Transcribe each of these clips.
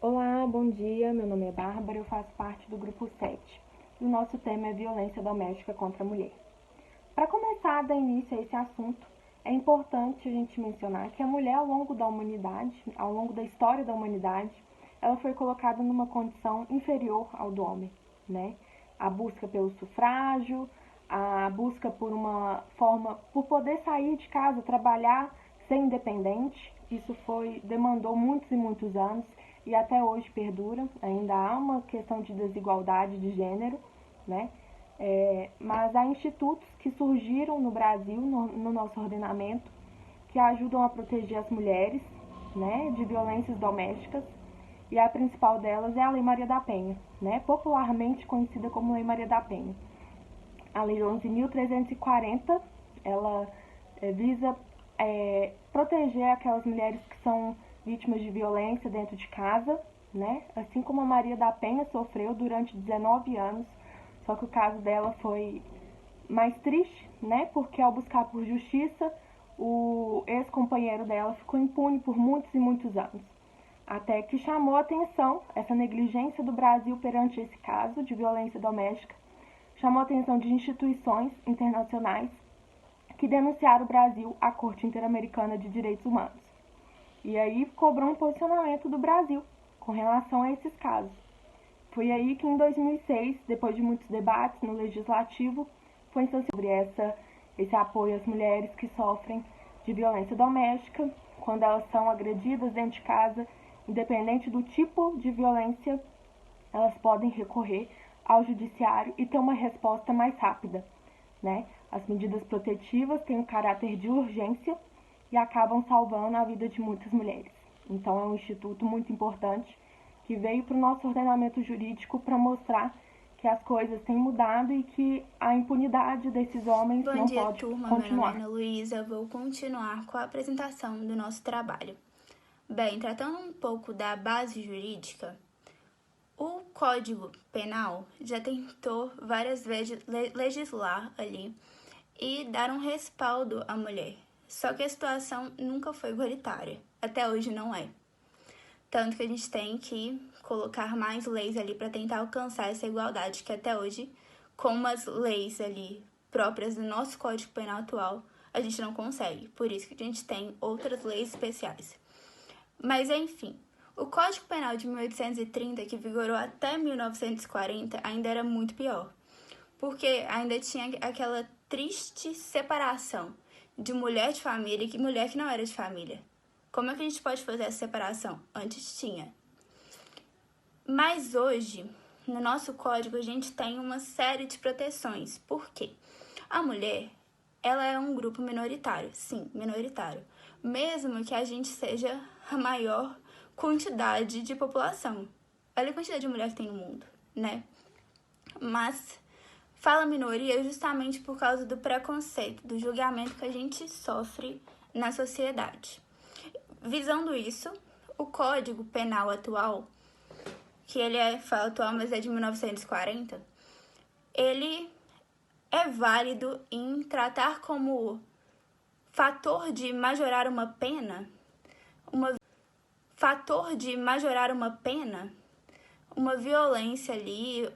Olá, bom dia. Meu nome é Bárbara, eu faço parte do grupo 7. E o nosso tema é violência doméstica contra a mulher. Para começar a dar início a esse assunto, é importante a gente mencionar que a mulher, ao longo da humanidade, ao longo da história da humanidade, ela foi colocada numa condição inferior ao do homem, né? A busca pelo sufrágio, a busca por uma forma, por poder sair de casa, trabalhar, ser independente, isso demandou muitos e muitos anos e até hoje perdura. Ainda há uma questão de desigualdade de gênero, né? Mas há institutos que surgiram no Brasil, no nosso ordenamento, que ajudam a proteger as mulheres, né, de violências domésticas, e a principal delas é a Lei Maria da Penha, né, popularmente conhecida como Lei Maria da Penha. A Lei 11.340, ela visa proteger aquelas mulheres que são vítimas de violência dentro de casa, né? Assim como a Maria da Penha sofreu durante 19 anos, só que o caso dela foi mais triste, né? Porque ao buscar por justiça, o ex-companheiro dela ficou impune por muitos e muitos anos. Até que chamou a atenção essa negligência do Brasil perante esse caso de violência doméstica, chamou a atenção de instituições internacionais que denunciaram o Brasil à Corte Interamericana de Direitos Humanos. E aí cobrou um posicionamento do Brasil com relação a esses casos. Foi aí que em 2006, depois de muitos debates no Legislativo, foi sobre esse apoio às mulheres que sofrem de violência doméstica, quando elas são agredidas dentro de casa, independente do tipo de violência, elas podem recorrer ao judiciário e ter uma resposta mais rápida, né? As medidas protetivas têm um caráter de urgência e acabam salvando a vida de muitas mulheres. Então é um instituto muito importante que veio para o nosso ordenamento jurídico para mostrar que as coisas têm mudado e que a impunidade desses homens não pode turma. continuar. Meu nome é Ana Luísa, vou continuar com a apresentação do nosso trabalho. Bem, tratando um pouco da base jurídica, o Código Penal já tentou várias vezes legislar ali e dar um respaldo à mulher. Só que a situação nunca foi igualitária, até hoje não é. Tanto que a gente tem que colocar mais leis ali para tentar alcançar essa igualdade, que até hoje, com as leis ali próprias do nosso Código Penal atual, a gente não consegue. Por isso que a gente tem outras leis especiais. Mas, enfim, o Código Penal de 1830, que vigorou até 1940, ainda era muito pior. Porque ainda tinha aquela triste separação de mulher de família e mulher que não era de família. Como é que a gente pode fazer essa separação? Antes tinha. Mas hoje, no nosso código, a gente tem uma série de proteções. Por quê? A mulher, ela é um grupo minoritário. Sim, minoritário. Mesmo que a gente seja a maior quantidade de população. Olha a quantidade de mulher que tem no mundo, né? Mas fala minoria justamente por causa do preconceito, do julgamento que a gente sofre na sociedade. Visando isso, o Código Penal atual, que fala atual, mas é de 1940, ele é válido em tratar como fator de majorar uma pena, uma violência ali,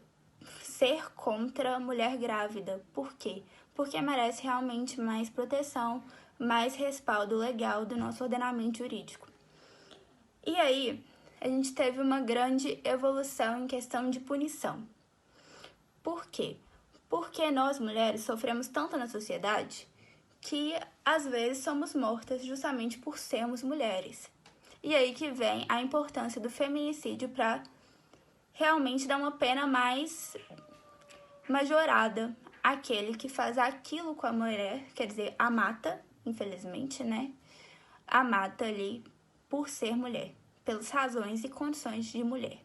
ser contra a mulher grávida. Por quê? Porque merece realmente mais proteção, mais respaldo legal do nosso ordenamento jurídico. E aí, a gente teve uma grande evolução em questão de punição. Por quê? Porque nós, mulheres, sofremos tanto na sociedade que, às vezes, somos mortas justamente por sermos mulheres. E aí que vem a importância do feminicídio para realmente dar uma pena mais majorada àquele que faz aquilo com a mulher, quer dizer, a mata, infelizmente, né? A mata ali por ser mulher, pelas razões e condições de mulher.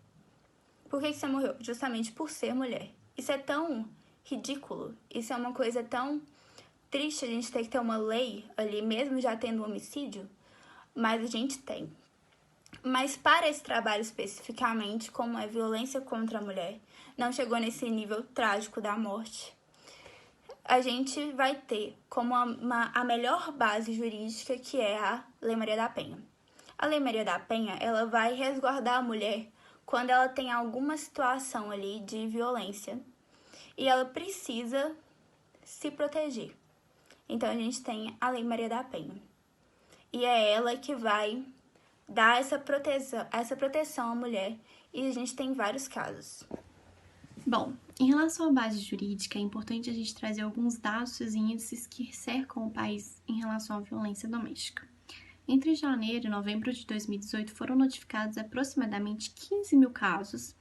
Por que você morreu? Justamente por ser mulher. Isso é tão ridículo, isso é uma coisa tão triste a gente ter que ter uma lei ali, mesmo já tendo um homicídio, mas a gente tem. Mas para esse trabalho especificamente, como é violência contra a mulher, não chegou nesse nível trágico da morte, a gente vai ter como a melhor base jurídica, que é a Lei Maria da Penha. A Lei Maria da Penha, ela vai resguardar a mulher quando ela tem alguma situação ali de violência e ela precisa se proteger. Então a gente tem a Lei Maria da Penha. E é ela que vai dar essa proteção à mulher, e a gente tem vários casos. Bom, em relação à base jurídica, é importante a gente trazer alguns dados e índices que cercam o país em relação à violência doméstica. Entre janeiro e novembro de 2018, foram notificados aproximadamente 15 mil casos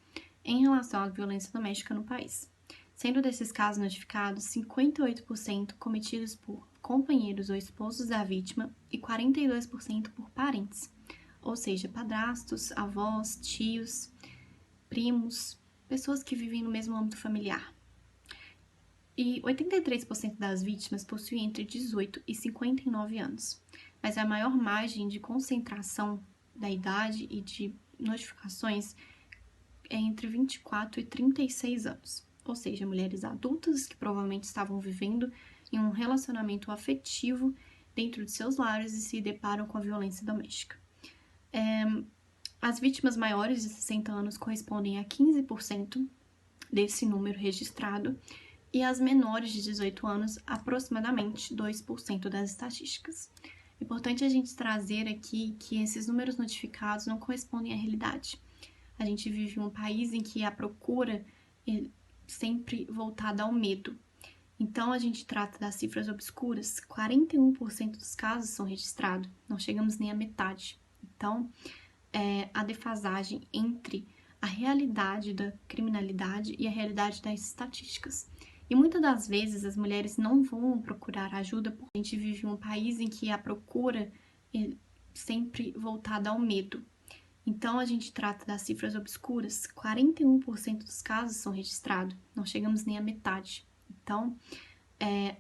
em relação à violência doméstica no país. Sendo desses casos notificados, 58% cometidos por companheiros ou esposos da vítima e 42% por parentes, ou seja, padrastos, avós, tios, primos, pessoas que vivem no mesmo âmbito familiar. E 83% das vítimas possuem entre 18 e 59 anos, mas a maior margem de concentração da idade e de notificações é entre 24 e 36 anos, ou seja, mulheres adultas que provavelmente estavam vivendo em um relacionamento afetivo dentro de seus lares e se deparam com a violência doméstica. As vítimas maiores de 60 anos correspondem a 15% desse número registrado e as menores de 18 anos, aproximadamente 2% das estatísticas. É importante a gente trazer aqui que esses números notificados não correspondem à realidade. A gente vive em um país em que a procura é sempre voltada ao medo. Então, a gente trata das cifras obscuras, 41% dos casos são registrados, não chegamos nem à metade. Então, a defasagem entre a realidade da criminalidade e a realidade das estatísticas. E muitas das vezes as mulheres não vão procurar ajuda porque a gente vive em um país em que a procura é sempre voltada ao medo. Então, a gente trata das cifras obscuras, 41% dos casos são registrados, não chegamos nem à metade. Então,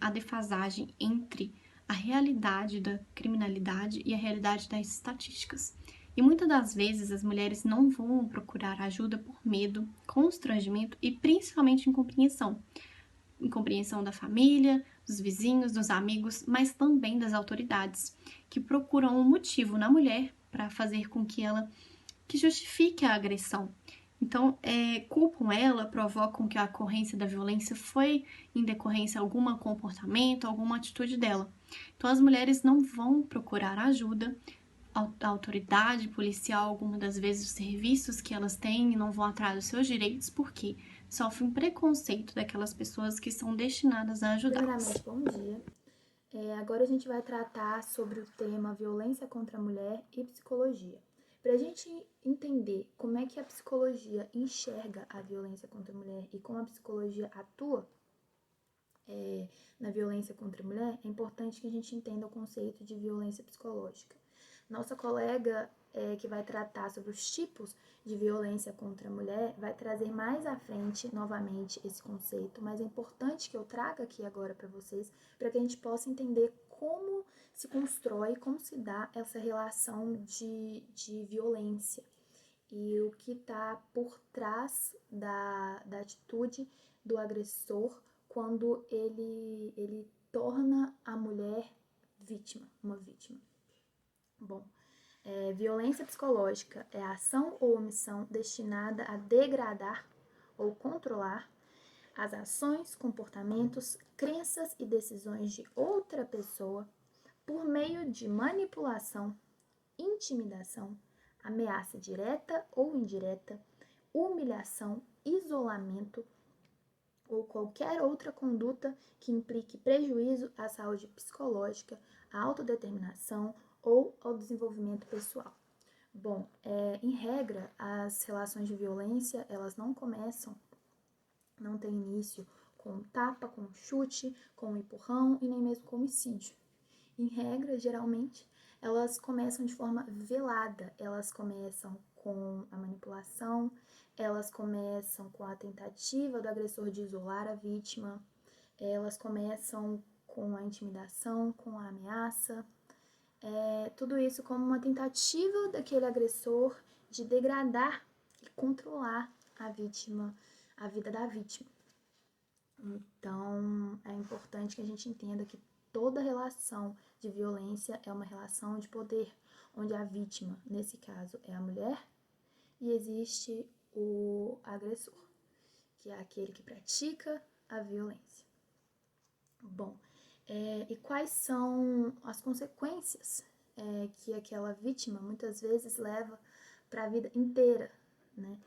a defasagem entre a realidade da criminalidade e a realidade das estatísticas. E muitas das vezes as mulheres não vão procurar ajuda por medo, constrangimento e principalmente incompreensão. Incompreensão da família, dos vizinhos, dos amigos, mas também das autoridades, que procuram um motivo na mulher para fazer com que ela que justifique a agressão. Então, culpam ela, provocam que a ocorrência da violência foi em decorrência de algum comportamento, alguma atitude dela. Então, as mulheres não vão procurar ajuda, a autoridade policial, algumas das vezes os serviços que elas têm não vão atrás dos seus direitos, porque sofrem um preconceito daquelas pessoas que são destinadas a ajudá-las. Primeiramente, bom dia. Agora a gente vai tratar sobre o tema violência contra a mulher e psicologia. Para a gente entender como é que a psicologia enxerga a violência contra a mulher e como a psicologia atua na violência contra a mulher, é importante que a gente entenda o conceito de violência psicológica. Nossa colega que vai tratar sobre os tipos de violência contra a mulher vai trazer mais à frente, novamente, esse conceito, mas é importante que eu traga aqui agora para vocês, para que a gente possa entender como se constrói, como se dá essa relação de violência e o que está por trás da atitude do agressor quando ele torna a mulher vítima, uma vítima. Bom, violência psicológica é a ação ou omissão destinada a degradar ou controlar as ações, comportamentos, crenças e decisões de outra pessoa por meio de manipulação, intimidação, ameaça direta ou indireta, humilhação, isolamento ou qualquer outra conduta que implique prejuízo à saúde psicológica, à autodeterminação ou ao desenvolvimento pessoal. Bom, em regra, as relações de violência, elas não têm início com tapa, com chute, com empurrão e nem mesmo com homicídio. Em regra, geralmente, elas começam de forma velada, elas começam com a manipulação, elas começam com a tentativa do agressor de isolar a vítima, elas começam com a intimidação, com a ameaça, tudo isso como uma tentativa daquele agressor de degradar e controlar a vítima, a vida da vítima. Então, é importante que a gente entenda que toda relação de violência é uma relação de poder, onde a vítima, nesse caso, é a mulher, e existe o agressor, que é aquele que pratica a violência. Bom, e quais são as consequências que aquela vítima muitas vezes leva para a vida inteira, né?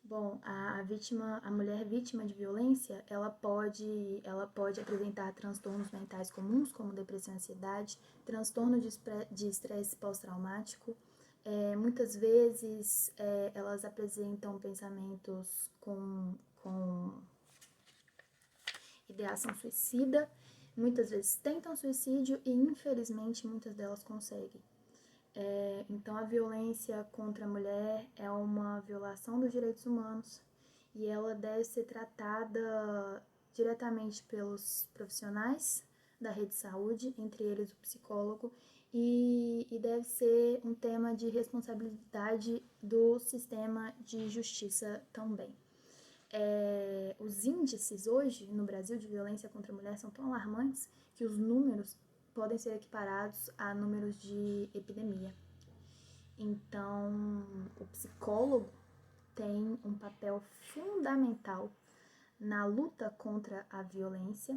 Bom, a mulher vítima de violência, ela pode apresentar transtornos mentais comuns, como depressão e ansiedade, transtorno de estresse pós-traumático. Muitas vezes elas apresentam pensamentos com ideação suicida, muitas vezes tentam suicídio e, infelizmente, muitas delas conseguem. Então, a violência contra a mulher é uma violação dos direitos humanos e ela deve ser tratada diretamente pelos profissionais da rede de saúde, entre eles o psicólogo, e deve ser um tema de responsabilidade do sistema de justiça também. Os índices hoje no Brasil de violência contra a mulher são tão alarmantes que os números podem ser equiparados a números de epidemia. Então, o psicólogo tem um papel fundamental na luta contra a violência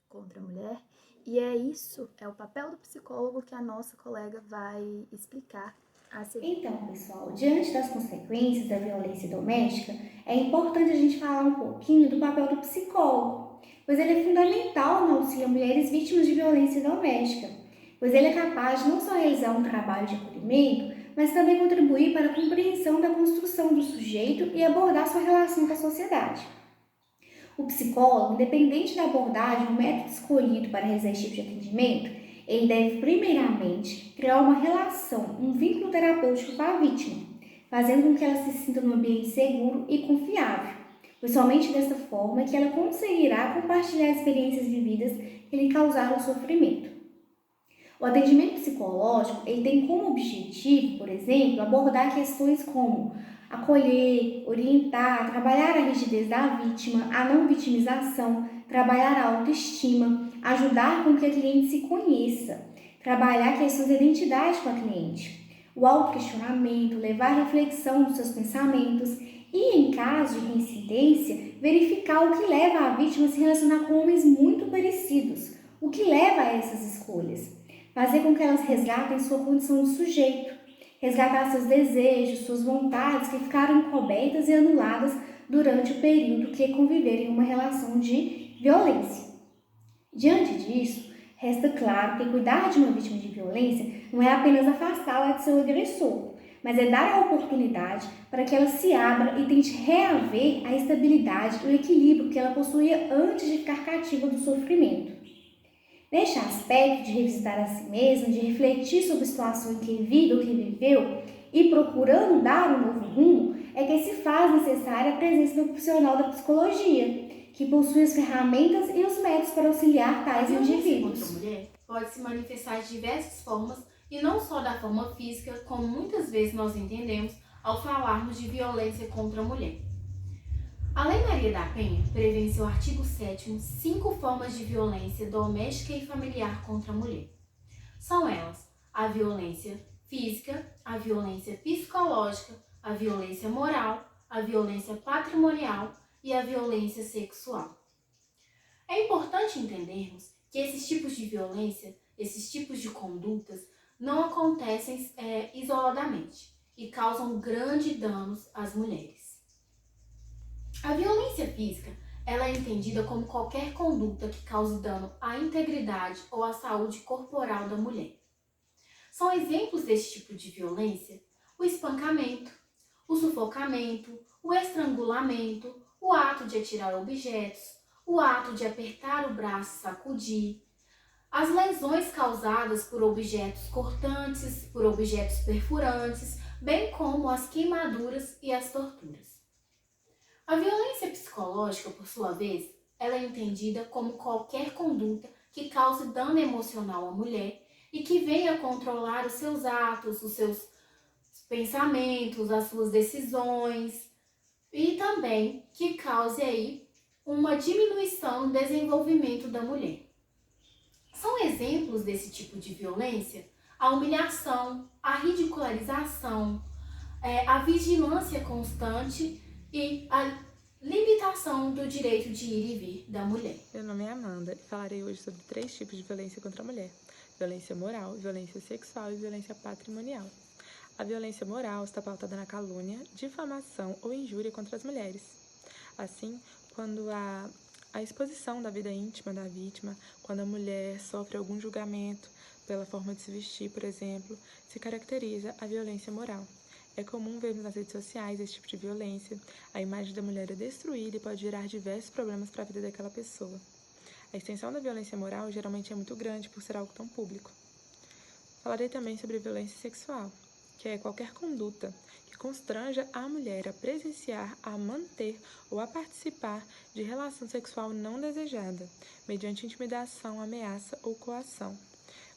contra a mulher, e é o papel do psicólogo que a nossa colega vai explicar a seguir. Então, pessoal, diante das consequências da violência doméstica, é importante a gente falar um pouquinho do papel do psicólogo, pois ele é fundamental no auxílio a mulheres vítimas de violência doméstica, pois ele é capaz de não só realizar um trabalho de acolhimento, mas também contribuir para a compreensão da construção do sujeito e abordar sua relação com a sociedade. O psicólogo, independente da abordagem ou método escolhido para realizar esse tipo de atendimento, ele deve primeiramente criar uma relação, um vínculo terapêutico com a vítima, fazendo com que ela se sinta num ambiente seguro e confiável, pois somente dessa forma é que ela conseguirá compartilhar experiências vividas que lhe causaram sofrimento. O atendimento psicológico ele tem como objetivo, por exemplo, abordar questões como acolher, orientar, trabalhar a rigidez da vítima, a não vitimização, trabalhar a autoestima, ajudar com que a cliente se conheça, trabalhar questões de identidade com a cliente, o autoquestionamento, levar a reflexão dos seus pensamentos e, em caso de reincidência, verificar o que leva a vítima a se relacionar com homens muito parecidos, o que leva a essas escolhas, fazer com que elas resgatem sua condição de sujeito, resgatar seus desejos, suas vontades que ficaram encobertas e anuladas durante o período que conviveram em uma relação de violência. Diante disso, resta claro que cuidar de uma vítima de violência não é apenas afastá-la de seu agressor, mas é dar a oportunidade para que ela se abra e tente reaver a estabilidade e o equilíbrio que ela possuía antes de ficar cativa do sofrimento. Neste aspecto de revisitar a si mesma, de refletir sobre a situação em que vive ou que viveu e procurando dar um novo rumo, é que se faz necessária a presença do profissional da psicologia, que possui as ferramentas e os métodos para auxiliar tais indivíduos. A violência contra a mulher pode se manifestar de diversas formas e não só da forma física, como muitas vezes nós entendemos ao falarmos de violência contra a mulher. A Lei Maria da Penha prevê em seu artigo 7º 5 formas de violência doméstica e familiar contra a mulher. São elas a violência física, a violência psicológica, a violência moral, a violência patrimonial e a violência sexual. É importante entendermos que esses tipos de violência, esses tipos de condutas, não acontecem isoladamente e causam grandes danos às mulheres. A violência física ela é entendida como qualquer conduta que cause dano à integridade ou à saúde corporal da mulher. São exemplos desse tipo de violência o espancamento, o sufocamento, o estrangulamento, o ato de atirar objetos, o ato de apertar o braço e sacudir, as lesões causadas por objetos cortantes, por objetos perfurantes, bem como as queimaduras e as torturas. A violência psicológica, por sua vez, ela é entendida como qualquer conduta que cause dano emocional à mulher e que venha controlar os seus atos, os seus pensamentos, as suas decisões e também que cause aí uma diminuição no desenvolvimento da mulher. São exemplos desse tipo de violência a humilhação, a ridicularização, a vigilância constante e a limitação do direito de ir e vir da mulher. Meu nome é Amanda e falarei hoje sobre 3 tipos de violência contra a mulher: violência moral, violência sexual e violência patrimonial. A violência moral está pautada na calúnia, difamação ou injúria contra as mulheres. Assim, quando há a exposição da vida íntima da vítima, quando a mulher sofre algum julgamento pela forma de se vestir, por exemplo, se caracteriza a violência moral. É comum vermos nas redes sociais esse tipo de violência. A imagem da mulher é destruída e pode gerar diversos problemas para a vida daquela pessoa. A extensão da violência moral geralmente é muito grande por ser algo tão público. Falarei também sobre violência sexual, que é qualquer conduta que constranja a mulher a presenciar, a manter ou a participar de relação sexual não desejada, mediante intimidação, ameaça ou coação,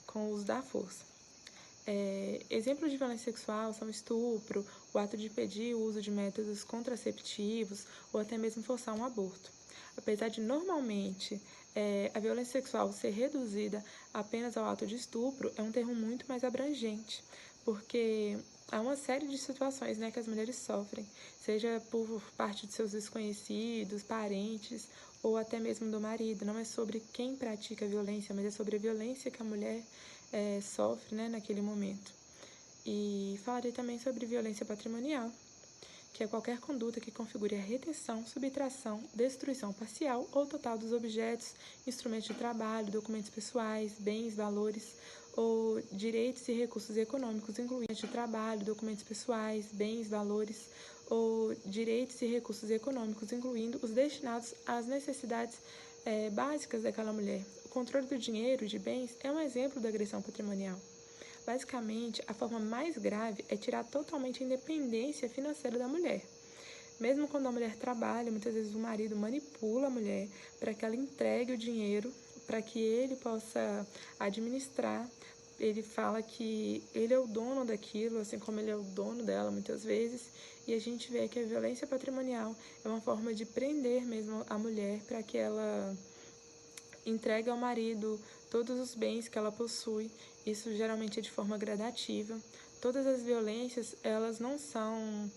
com o uso da força. Exemplos de violência sexual são estupro, o ato de impedir o uso de métodos contraceptivos ou até mesmo forçar um aborto. Apesar de normalmente a violência sexual ser reduzida apenas ao ato de estupro, é um termo muito mais abrangente, porque há uma série de situações, que as mulheres sofrem, seja por parte de seus desconhecidos, parentes ou até mesmo do marido. Não é sobre quem pratica a violência, mas é sobre a violência que a mulher sofre naquele momento. E falarei também sobre violência patrimonial, que é qualquer conduta que configure a retenção, subtração, destruição parcial ou total dos objetos, instrumentos de trabalho, documentos pessoais, bens, valores ou direitos e recursos econômicos, incluindo de trabalho, documentos pessoais, bens, valores ou direitos e recursos econômicos, incluindo os destinados às necessidades básicas daquela mulher. O controle do dinheiro e de bens é um exemplo da agressão patrimonial. Basicamente, a forma mais grave é tirar totalmente a independência financeira da mulher. Mesmo quando a mulher trabalha, muitas vezes o marido manipula a mulher para que ela entregue o dinheiro, para que ele possa administrar. Ele fala que ele é o dono daquilo, assim como ele é o dono dela muitas vezes. E a gente vê que a violência patrimonial é uma forma de prender mesmo a mulher para que ela entregue ao marido todos os bens que ela possui. Isso geralmente é de forma gradativa. Todas as violências, elas não são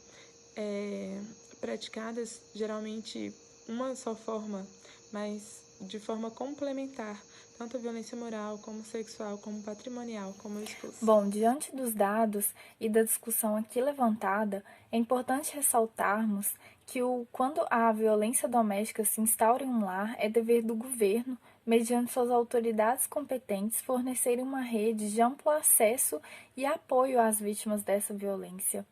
praticadas geralmente uma só forma, mas de forma complementar, tanto a violência moral, como sexual, como patrimonial, como eu expus. Bom, diante dos dados e da discussão aqui levantada, é importante ressaltarmos que quando a violência doméstica se instaura em um lar, é dever do governo, mediante suas autoridades competentes, fornecerem uma rede de amplo acesso e apoio às vítimas dessa violência.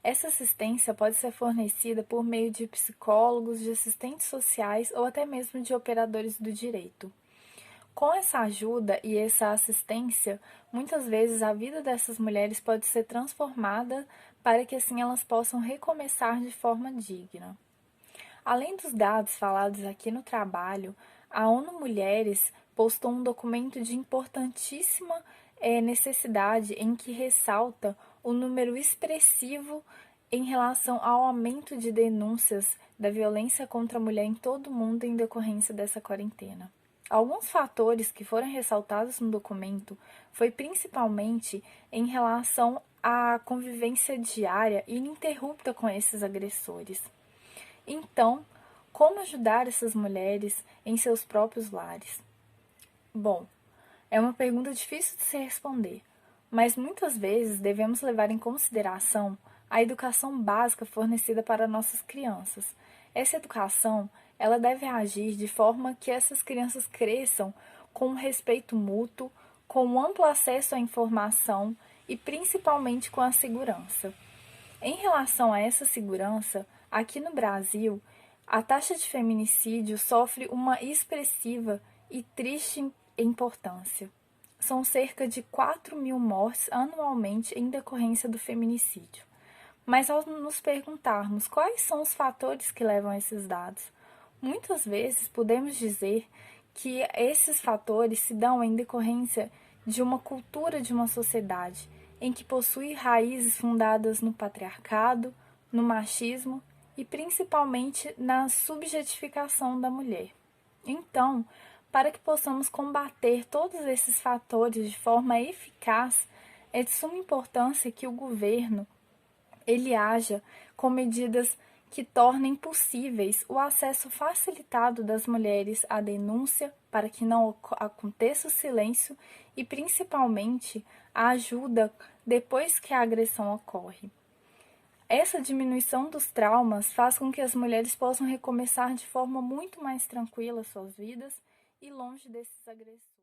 Essa assistência pode ser fornecida por meio de psicólogos, de assistentes sociais ou até mesmo de operadores do direito. Com essa ajuda e essa assistência, muitas vezes a vida dessas mulheres pode ser transformada para que assim elas possam recomeçar de forma digna. Além dos dados falados aqui no trabalho, a ONU Mulheres postou um documento de importantíssima necessidade em que ressalta o número expressivo em relação ao aumento de denúncias da violência contra a mulher em todo o mundo em decorrência dessa quarentena. Alguns fatores que foram ressaltados no documento foi principalmente em relação à convivência diária e ininterrupta com esses agressores. Então, como ajudar essas mulheres em seus próprios lares? Bom, é uma pergunta difícil de se responder, mas muitas vezes devemos levar em consideração a educação básica fornecida para nossas crianças. Essa educação, ela deve agir de forma que essas crianças cresçam com respeito mútuo, com amplo acesso à informação e principalmente com a segurança. Em relação a essa segurança, aqui no Brasil, a taxa de feminicídio sofre uma expressiva e triste importância. São cerca de 4.000 mortes anualmente em decorrência do feminicídio. Mas ao nos perguntarmos quais são os fatores que levam a esses dados, muitas vezes podemos dizer que esses fatores se dão em decorrência de uma cultura de uma sociedade em que possui raízes fundadas no patriarcado, no machismo e principalmente na subjetificação da mulher. Então, para que possamos combater todos esses fatores de forma eficaz, é de suma importância que o governo ele haja com medidas que tornem possíveis o acesso facilitado das mulheres à denúncia para que não aconteça o silêncio e, principalmente, a ajuda depois que a agressão ocorre. Essa diminuição dos traumas faz com que as mulheres possam recomeçar de forma muito mais tranquila suas vidas e longe desses agressores.